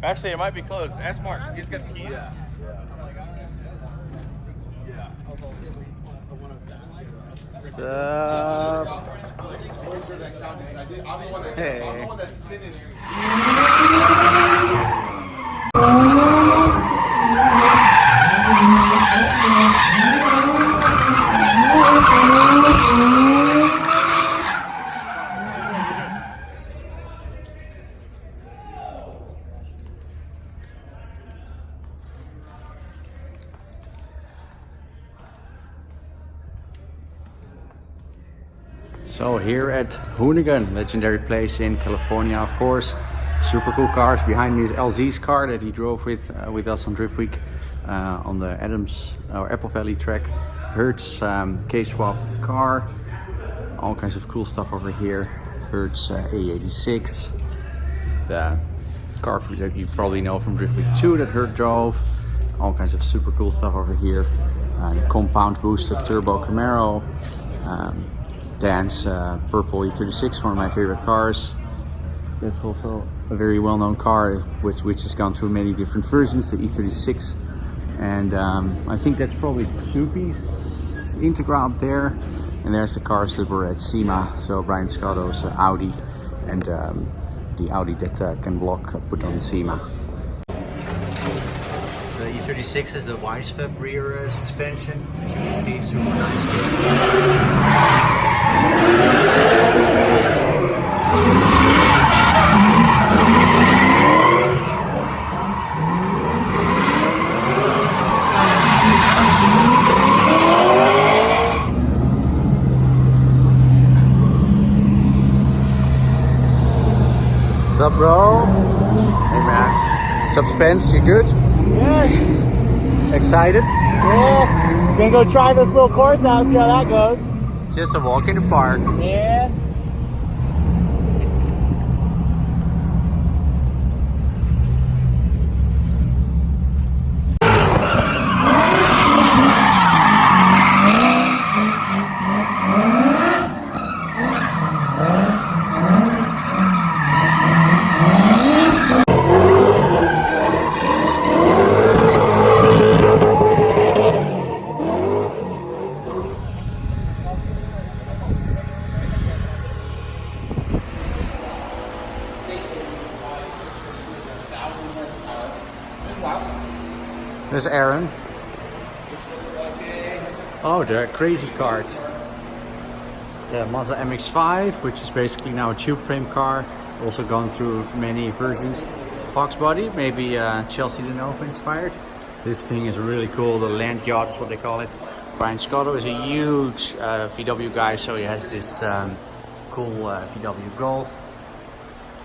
Actually, it might be closed. Ask Mark. He's got the key. Yeah. What's up? Hey. So here at Hoonigan, legendary place in California, of course. Super cool cars. Behind me is LZ's car that he drove with us on Drift Week on the Adams or Apple Valley track. Hert's case swapped car. All kinds of cool stuff over here. Hert's A86. The car that you probably know from Drift Week 2 that Hert drove. All kinds of super cool stuff over here. The compound boosted turbo Camaro. Dan's purple E36, one of my favorite cars. That's also a very well-known car, which has gone through many different versions, the E36. And I think that's probably Soupy's Integra up there. And there's the cars that were at SEMA, so Brian Scotto's Audi and the Audi that Ken Block put on SEMA. The E36 is the Wisefab rear suspension, as you can see, super nice kit. What's up, bro? Hey, man. What's up, Spence? You good? Yes. Excited? Yeah. Gonna go try this little course out, see how that goes. Just a walk in the park. Yeah. There's Aaron. Oh, the crazy cart. The Mazda MX-5, which is basically now a tube frame car. Also gone through many versions. Fox body, maybe Chelsea Denova inspired. This thing is really cool. The land yacht is what they call it. Brian Scotto is a huge VW guy, so he has this cool VW Golf.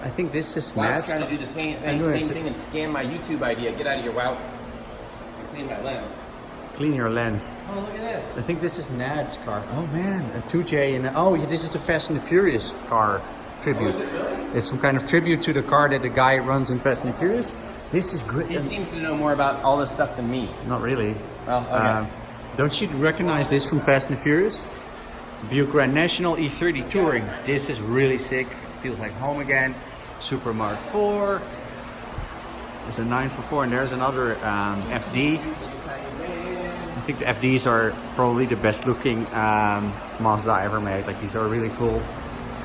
I think this is Wow, I was Nat's. trying to do the same thing and scan my YouTube idea. Get out of your wow. Clean my lens. Clean your lens. Oh, look at this. I think this is Nad's car. Oh man, a 2J and oh, yeah, this is the Fast and the Furious car tribute. Oh, is it really? It's some kind of tribute to the car that the guy runs in Fast and the Furious. This is great. He seems to know more about all this stuff than me. Not really. Well, okay. Don't you recognize this from Fast and the Furious? Buick Grand National E30 Touring. This is really sick. Feels like home again. Super Mark IV. There's a 944 and there's another FD. I think the FDs are probably the best looking Mazda ever made. Like, these are really cool.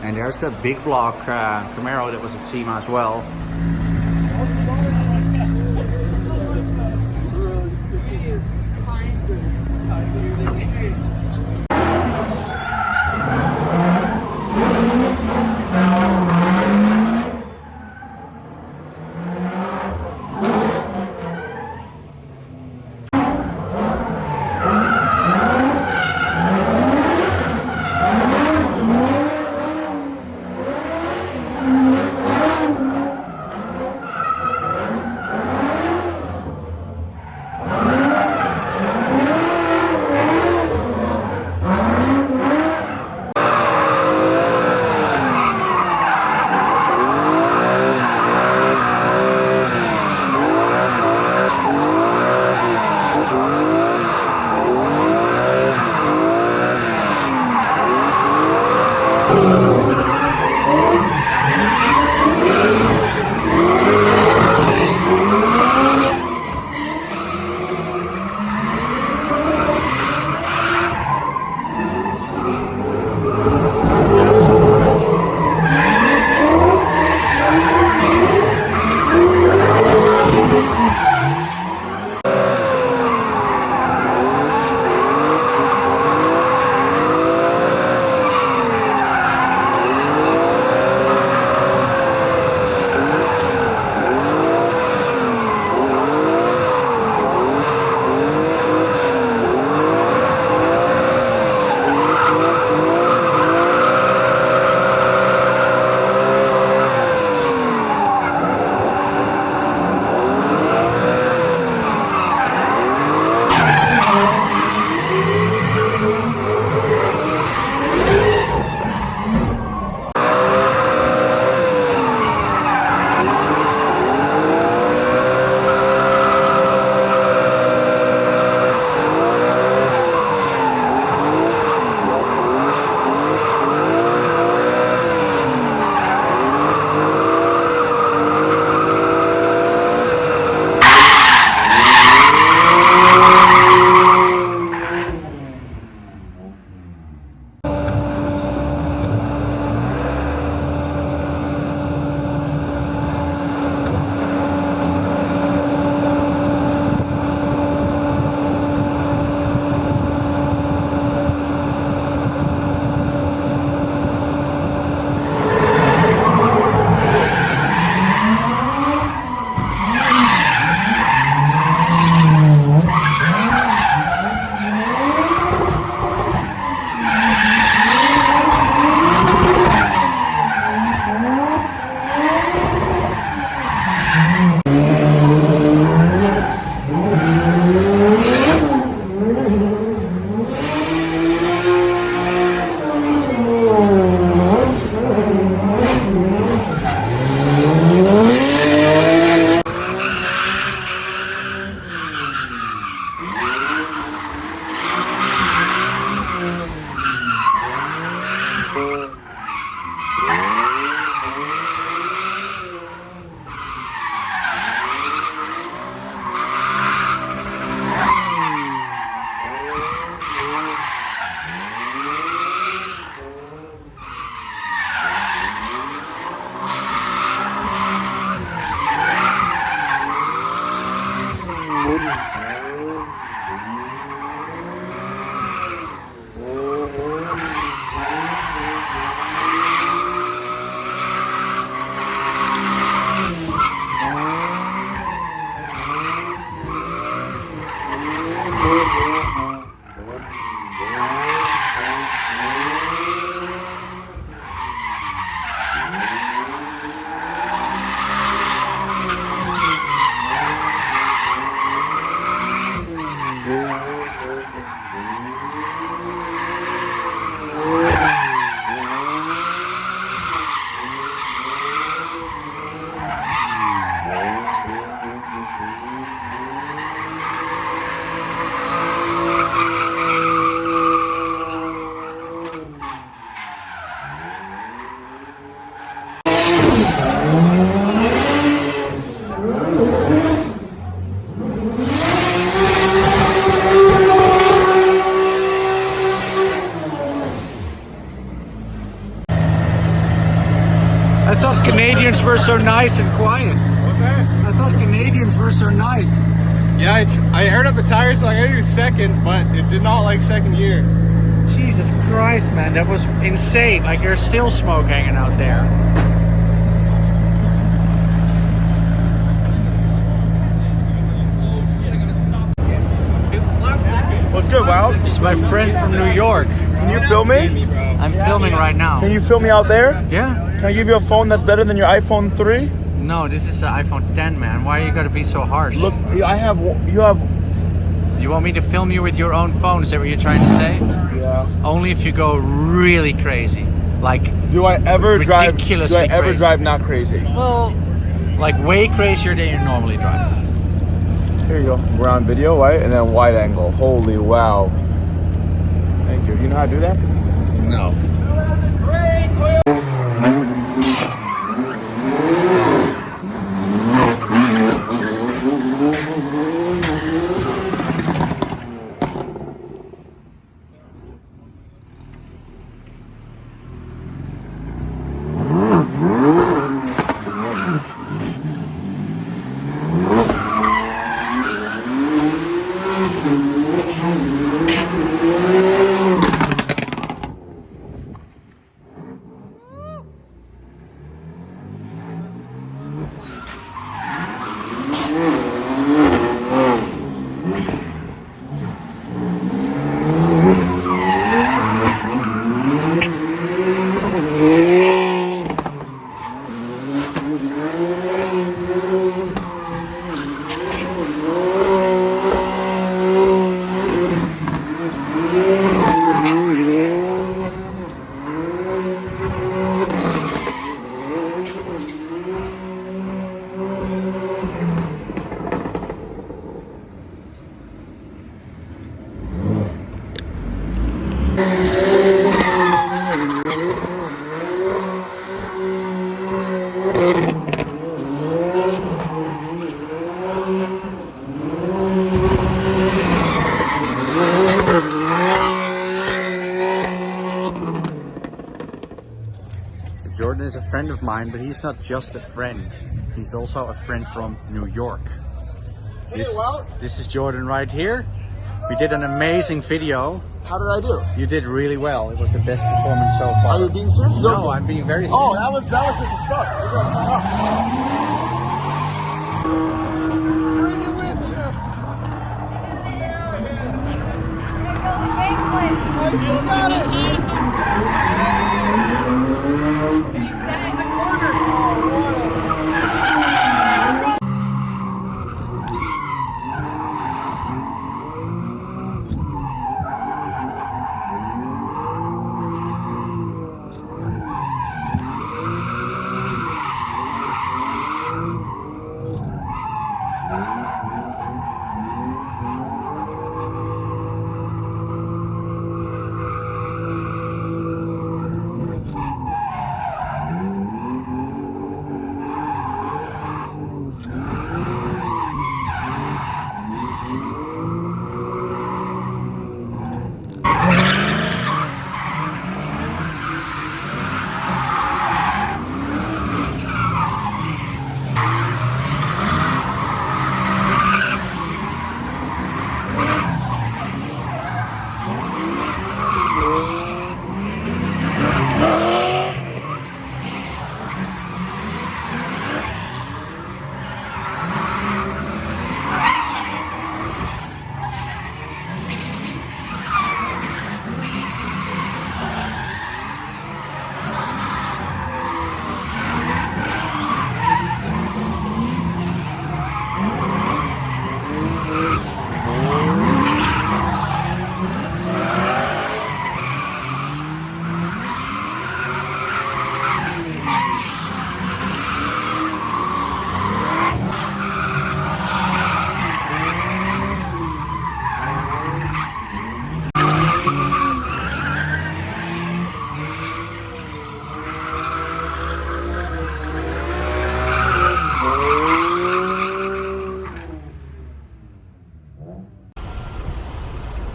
And there's the big block Camaro that was at SEMA as well. so nice and quiet. What's that? I thought Canadians were so nice. Yeah, I aired up the tires, so I gotta do second, but it did not like second gear. Jesus Christ, man, that was insane. Like, there's still smoke hanging out there. What's good, Wow? It's my friend from New York. Can you film me? I'm filming right now. Can you film me out there? Yeah? Can I give you a phone that's better than your iPhone 3? No, this is the iPhone 10, man. Why are you gotta be so harsh? Look, you have. You want me to film you with your own phone? Is that what you're trying to say? Yeah. Only if you go really crazy. Like, Do I ever drive? Do ridiculously I ever crazy. drive not crazy? well, like way crazier than you normally drive. Here you go. We're on video, right? And then wide angle. Holy wow. Thank you. You know how to do that? No. Jordan is a friend of mine, but he's not just a friend. He's also a friend from New York. This is Jordan right here. We did an amazing video. How did I do? You did really well. It was the best performance so far. Are you being serious? No, I'm being very serious. Oh, that was just a start. We're gonna turn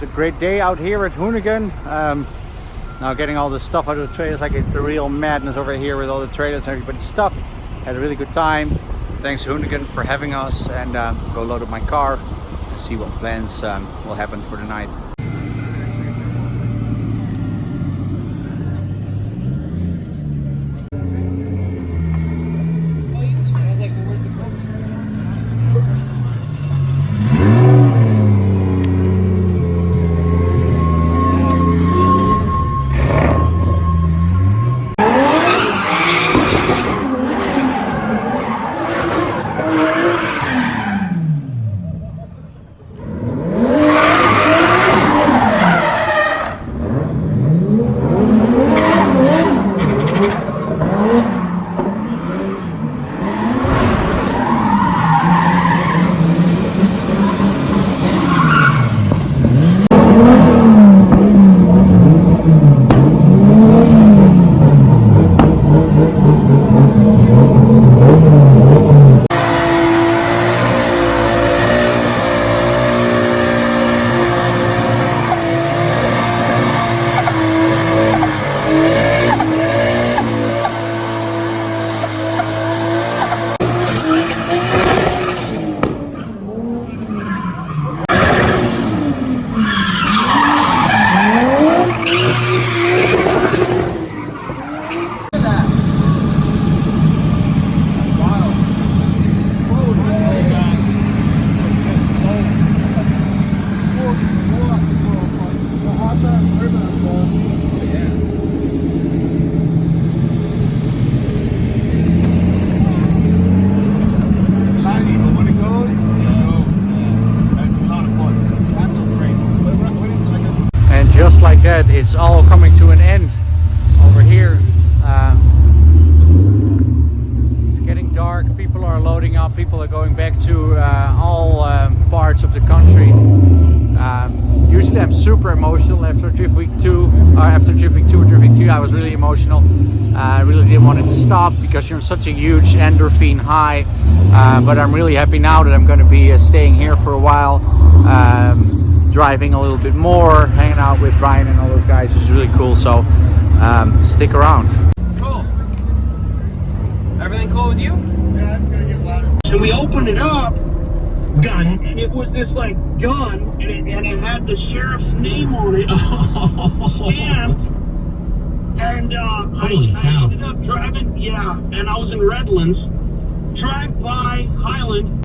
It's a great day out here at Hoonigan. Now getting all the stuff out of the trailers, like it's the real madness over here with all the trailers and everybody's stuff. Had a really good time. Thanks Hoonigan for having us, and go load up my car and see what plans will happen for the night. Just like that, it's all coming to an end over here. It's getting dark, people are loading up, people are going back to all parts of the country. Usually I'm super emotional after drift week 2, after drift week 2 or drift week 3 I was really emotional. I really didn't want it to stop because you're on such a huge endorphin high, but I'm really happy now that I'm going to be staying here for a while. Driving a little bit more, hanging out with Brian and all those guys is really cool, so stick around. Cool. Everything cool with you? Yeah, I'm just gonna get louder. So we opened it up, gun, and it was this like gun, and it had the sheriff's name on it, stamped, and I ended up driving, and I was in Redlands, drive by Highland.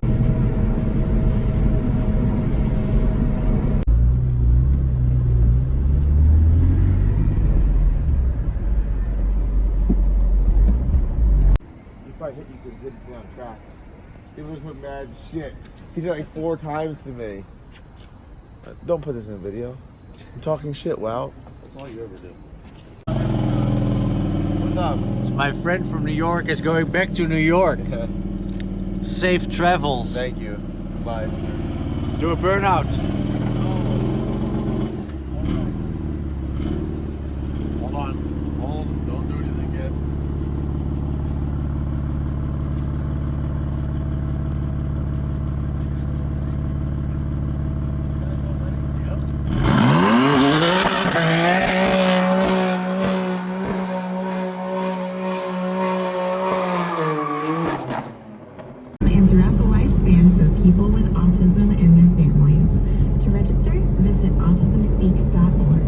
Hit you because he didn't stay on track. People are so mad as shit. He said like 4 times to me. Don't put this in a video. I'm talking shit, wow. That's all you ever do. What's up? So my friend from New York is going back to New York. Yes. Safe travels. Thank you. Bye. Do a burnout. Hold on. Hold. Don't do anything yet. And throughout the lifespan for people with autism and their families. To register, visit autismspeaks.org.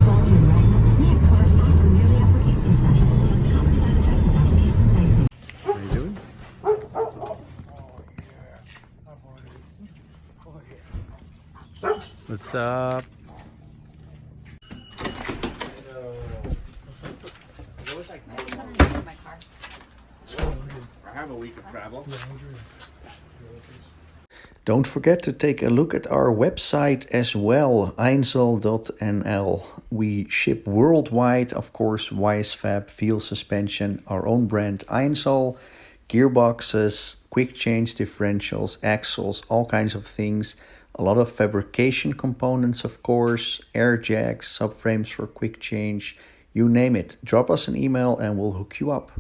While you're reckless, be a car or near the application site. The most common side effect is application site. What are you doing? What's up? I have a week of travel. Don't forget to take a look at our website as well, einzel.nl. We ship worldwide, of course, Wisefab Feal suspension, our own brand Einzel, gearboxes, quick change differentials, axles, all kinds of things. A lot of fabrication components, of course, air jacks, subframes for quick change, you name it. Drop us an email and we'll hook you up.